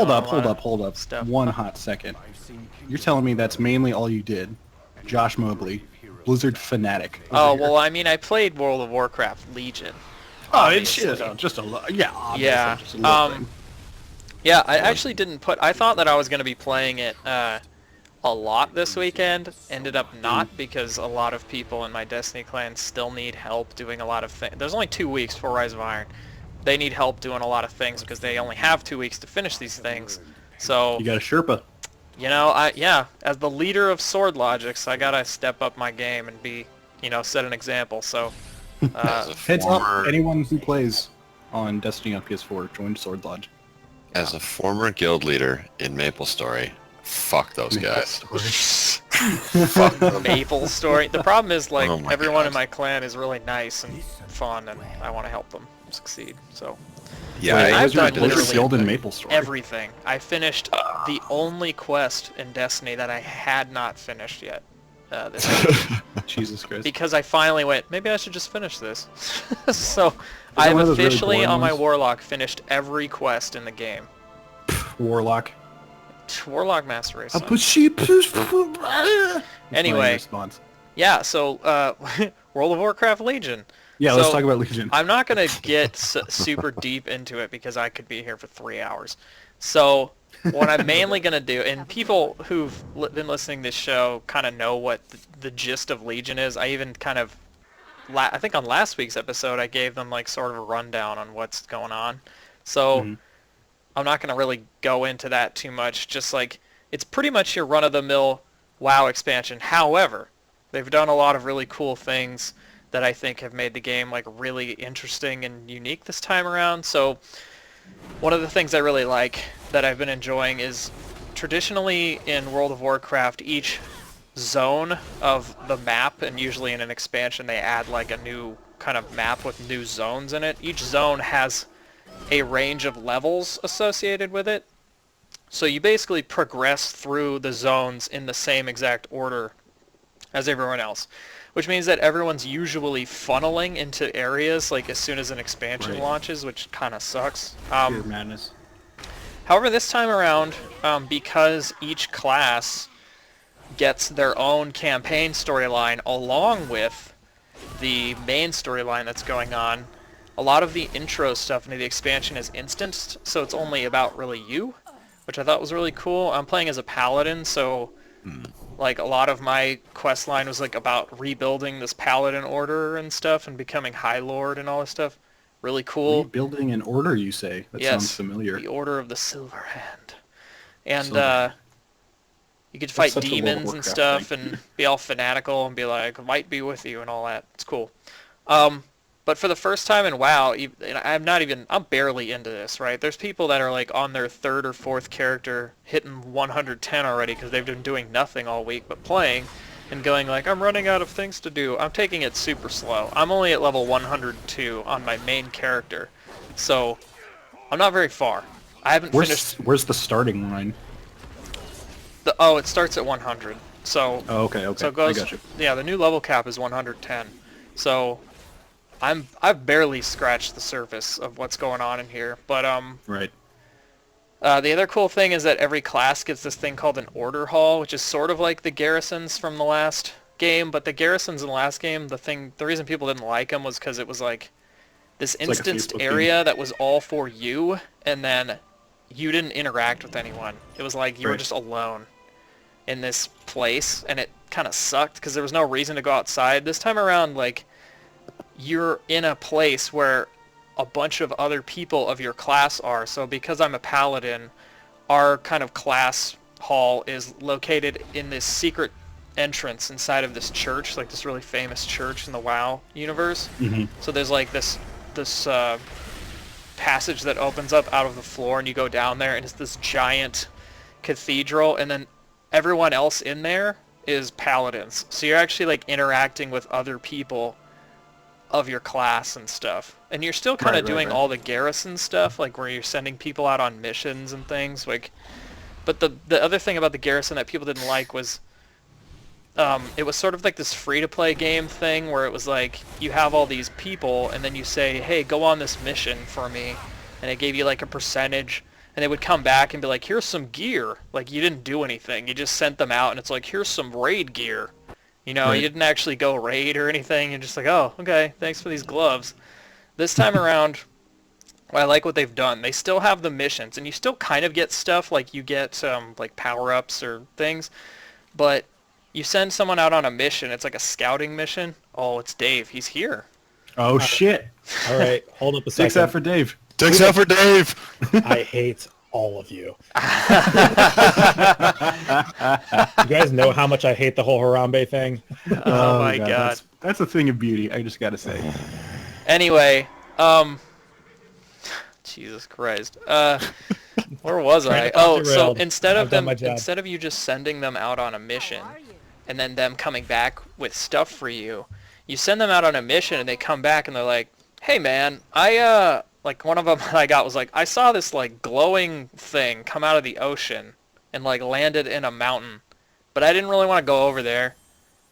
doing a lot Hold of up. stuff. One hot second. You're telling me that's mainly all you did? Josh Mobley, Blizzard fanatic. Oh, well, I mean, I played World of Warcraft Legion. Oh, it's Obviously. just a yeah, obviously Yeah. just a little thing. Yeah, I actually didn't put... I thought that I was going to be playing it a lot this weekend. Ended up not, because a lot of people in my Destiny clan still need help doing a lot of things. There's only 2 weeks before Rise of Iron. They need help doing a lot of things because they only have 2 weeks to finish these things. So, You got a Sherpa. you know, yeah, as the leader of Sword Logics, I gotta step up my game and be, set an example. So, Heads up, anyone who plays on Destiny on PS4, join Sword Lodge. As a former guild leader in MapleStory, fuck those guys. Fuck them. Maple Story. The problem is, like, Oh my everyone God. in my clan is really nice and fun, and I want to help them succeed. So, Yeah, Wait, I I've done did literally the guild same in thing. Maple Story. everything. I finished the only quest in Destiny that I had not finished yet. This week. Jesus Christ. Because I finally went, maybe I should just finish this. So, it I've one of those really officially, boring on my ones? Warlock, finished every quest in the game. Warlock. Warlock Master Race. son. Anyway. Response. Yeah, so, World of Warcraft Legion. Yeah, let's So, talk about Legion. I'm not going to get super deep into it because I could be here for 3 hours. So what I'm mainly going to do, and people who've been listening to this show kind of know what the gist of Legion is. I even kind of, I think on last week's episode, I gave them like sort of a rundown on what's going on. So I'm not going to really go into that too much. Just like, it's pretty much your run-of-the-mill WoW expansion. However, they've done a lot of really cool things that I think have made the game like really interesting and unique this time around. So one of the things I really like that I've been enjoying is traditionally in World of Warcraft, each zone of the map, and usually in an expansion they add like a new kind of map with new zones in it. Each zone has a range of levels associated with it. So you basically progress through the zones in the same exact order as everyone else, which means that everyone's usually funneling into areas like as soon as an expansion launches, which kind of sucks. Pure madness. However, this time around, because each class gets their own campaign storyline along with the main storyline that's going on, a lot of the intro stuff into the expansion is instanced, so it's only about really you, which I thought was really cool. I'm playing as a paladin, so like a lot of my quest line was like about rebuilding this paladin order and stuff and becoming High Lord and all this stuff. Really cool. Rebuilding an order, you say? That Yes, sounds familiar. the Order of the Silver Hand. And Silver. you could fight such a World of demons and Warcraft stuff thing. and be all fanatical and be like, might be with you and all that. It's cool. But for the first time in WoW, I'm barely into this, right? There's people that are like on their third or fourth character hitting 110 already because they've been doing nothing all week but playing and going like, I'm running out of things to do. I'm taking it super slow. I'm only at level 102 on my main character. So I'm not very far. I haven't finished... Where's the starting line? it starts at 100. So... Oh, okay. So it goes... I got you. Yeah, the new level cap is 110. So... I've barely scratched the surface of what's going on in here, but Right. the other cool thing is that every class gets this thing called an order hall, which is sort of like the garrisons from the last game, but the garrisons in the last game, the reason people didn't like them was because it was like this like a instanced Facebook area that was all for you, and then you didn't interact with anyone. It was like you were Right. just alone in this place, and it kind of sucked because there was no reason to go outside. This time around, like, you're in a place where a bunch of other people of your class are. So because I'm a paladin, our kind of class hall is located in this secret entrance inside of this church, like this really famous church in the WoW universe. So there's like this passage that opens up out of the floor, and you go down there, and it's this giant cathedral, and then everyone else in there is paladins. So you're actually like interacting with other people of your class and stuff, and you're still kind of doing all the garrison stuff, like where you're sending people out on missions and things like. But the other thing about the garrison that people didn't like was it was sort of like this free-to-play game thing where it was like you have all these people and then you say, hey, go on this mission for me, and it gave you like a percentage and they would come back and be like, here's some gear. Like, you didn't do anything. You just sent them out, and it's like, here's some raid gear. You know, Right. you didn't actually go raid or anything. You're just like, oh, okay, thanks for these gloves. This time around, I like what they've done. They still have the missions, and you still kind of get stuff, like you get like power-ups or things, but you send someone out on a mission. It's like a scouting mission. Oh, it's Dave. He's here. Oh shit! All right, hold up a second. Takes that for Dave. Takes out for Dave. I hate all of you. You guys know how much I hate the whole Harambe thing? Oh my god. That's a thing of beauty. I just gotta say. Anyway, Jesus Christ. Where was I? to Oh, get so derailed. instead I've of done them, my job. instead of you just sending them out on a mission, and then them coming back with stuff for you, you send them out on a mission, and they come back, and they're like, "Hey, man, like one of them I got was like, I saw this like glowing thing come out of the ocean, and like landed in a mountain, but I didn't really want to go over there.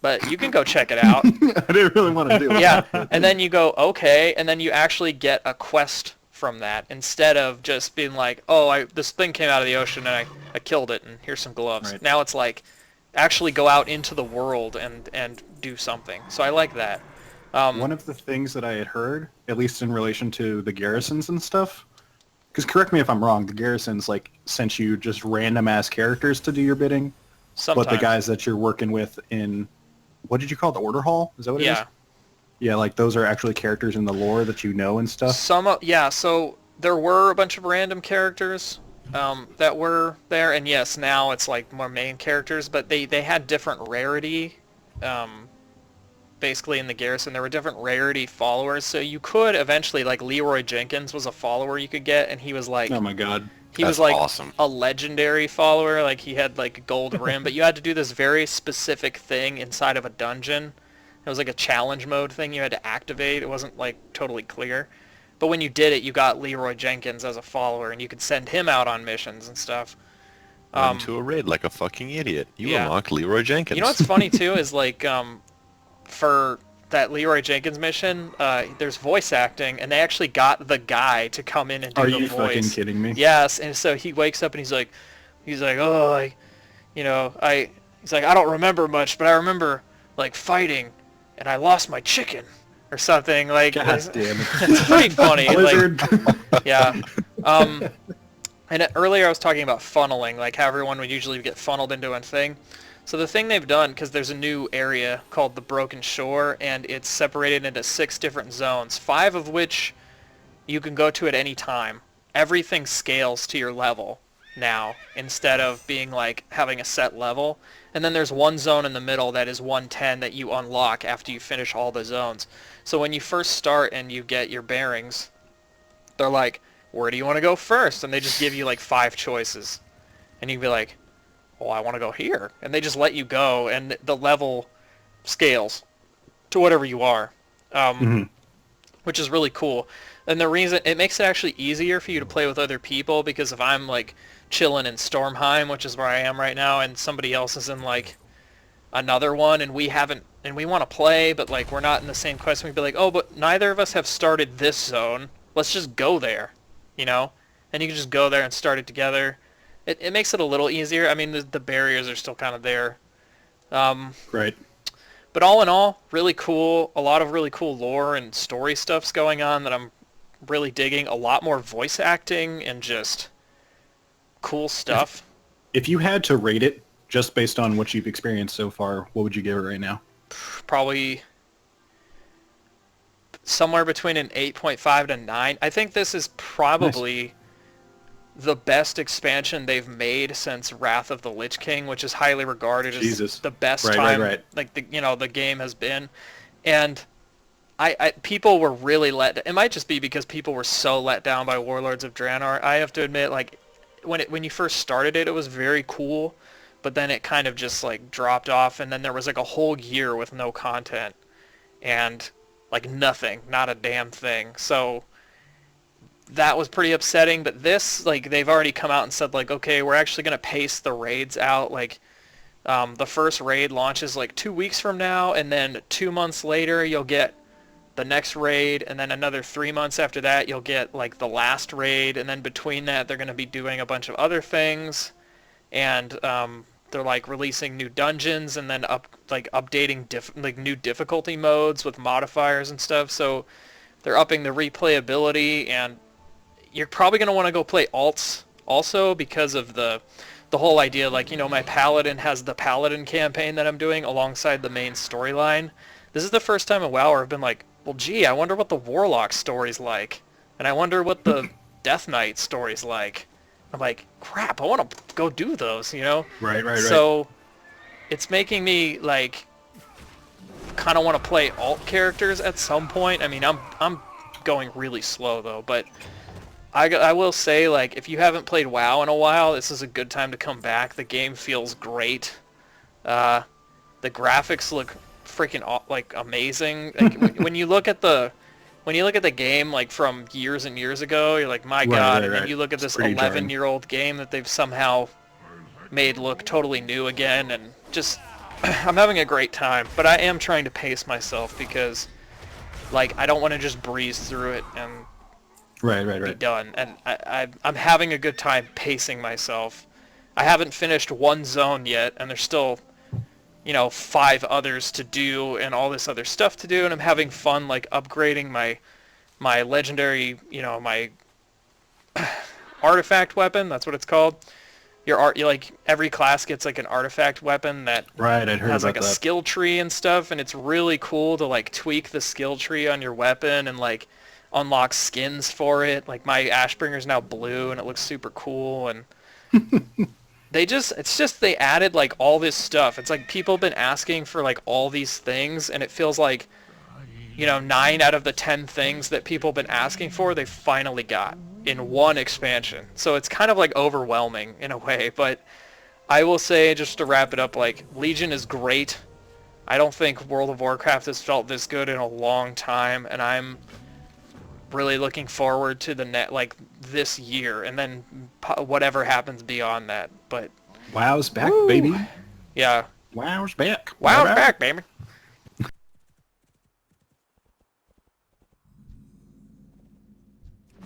But you can go check it out." I didn't really want to do it. Yeah, and then you go, okay, and then you actually get a quest from that instead of just being like, oh, this thing came out of the ocean and I killed it and here's some gloves. Right. Now it's like, actually go out into the world and do something. So I like that. One of the things that I had heard, at least in relation to the garrisons and stuff, because correct me if I'm wrong, the garrisons like sent you just random ass characters to do your bidding, Sometimes. but the guys that you're working with in, what did you call it, the order hall? Is that what it is? Yeah. Yeah, like those are actually characters in the lore that you know and stuff. Yeah, so there were a bunch of random characters that were there, and yes, now it's like more main characters, but they had different rarity. Basically in the garrison there were different rarity followers, so you could eventually, like Leroy Jenkins was a follower you could get, and he was like, Oh my god. he was That's like awesome. a legendary follower, like he had like a gold rim, but you had to do this very specific thing inside of a dungeon. It was like a challenge mode thing you had to activate. It wasn't like totally clear, but when you did it, you got Leroy Jenkins as a follower, and you could send him out on missions and stuff. Run to a raid like a fucking idiot. You Yeah. unlock Leroy Jenkins. You know what's funny too is like for that Leroy Jenkins mission, there's voice acting, and they actually got the guy to come in and do Are the you voice. fucking kidding me? Yes, and so he wakes up and he's like, oh, he's like, I don't remember much, but I remember like fighting, and I lost my chicken or something. Like, God damn it. it's pretty funny. Like, Blizzard. yeah. And earlier I was talking about funneling, like how everyone would usually get funneled into one thing. So the thing they've done, because there's a new area called the Broken Shore, and it's separated into 6 different zones, 5 of which you can go to at any time. Everything scales to your level now, instead of being like having a set level. And then there's one zone in the middle that is 110 that you unlock after you finish all the zones. So when you first start and you get your bearings, they're like, where do you want to go first? And they just give you like 5 choices. And you'd be like, oh, I want to go here. And they just let you go, and the level scales to whatever you are, which is really cool. And the reason, it makes it actually easier for you to play with other people, because if I'm like chilling in Stormheim, which is where I am right now, and somebody else is in like another one, and we want to play, but like we're not in the same quest, we'd be like, oh, but neither of us have started this zone. Let's just go there, you know? And you can just go there and start it together. It makes it a little easier. I mean, the barriers are still kind of there. Right. But all in all, really cool. A lot of really cool lore and story stuff's going on that I'm really digging. A lot more voice acting and just cool stuff. If you had to rate it, just based on what you've experienced so far, what would you give it right now? Probably somewhere between an 8.5 to 9. I think this is probably the best expansion they've made since Wrath of the Lich King, which is highly regarded as the best time like the game has been. And I people were really it might just be because people were so let down by Warlords of Draenor. I have to admit, like when you first started it was very cool, but then it kind of just like dropped off, and then there was like a whole year with no content and like nothing, not a damn thing. So that was pretty upsetting. But this, like, they've already come out and said, like, okay, we're actually going to pace the raids out. Like, the first raid launches, like, 2 weeks from now, and then 2 months later, you'll get the next raid, and then another 3 months after that you'll get like the last raid, and then between that they're going to be doing a bunch of other things, and they're like releasing new dungeons and then updating new difficulty modes with modifiers and stuff. So they're upping the replayability, and you're probably going to want to go play alts also because of the whole idea, like, you know, my paladin has the paladin campaign that I'm doing alongside the main storyline. This is the first time in WoW where I've been like, well, gee, I wonder what the warlock story's like, and I wonder what the death knight story's like. I'm like, crap, I want to go do those, you know? Right. So it's making me like kind of want to play alt characters at some point. I mean, I'm going really slow though, but I will say, like, if you haven't played WoW in a while, this is a good time to come back. The game feels great. The graphics look freaking like amazing. Like, when you look at the game like from years and years ago, you're like, my God. And then you look at this 11-year-old game that they've somehow made look totally new again, and just I'm having a great time. But I am trying to pace myself because, like, I don't want to just breeze through it and be done. And I'm having a good time pacing myself. I haven't finished one zone yet, and there's still, you know, 5 others to do and all this other stuff to do, and I'm having fun, like, upgrading my legendary, you know, my artifact weapon. That's what it's called. Like, every class gets like an artifact weapon that I'd heard has about like a that. skill tree and stuff, and it's really cool to like tweak the skill tree on your weapon and like unlock skins for it. Like, my Ashbringer's now blue and it looks super cool, and they added like all this stuff. It's like people have been asking for like all these things, and it feels like, you know, 9 out of the 10 things that people have been asking for, they finally got in one expansion. So it's kind of like overwhelming in a way, but I will say, just to wrap it up, like, Legion is great. I don't think World of Warcraft has felt this good in a long time, and I'm really looking forward to this year, and then whatever happens beyond that. But WoW's back, baby. yeah, WoW's back. WoW's back, baby.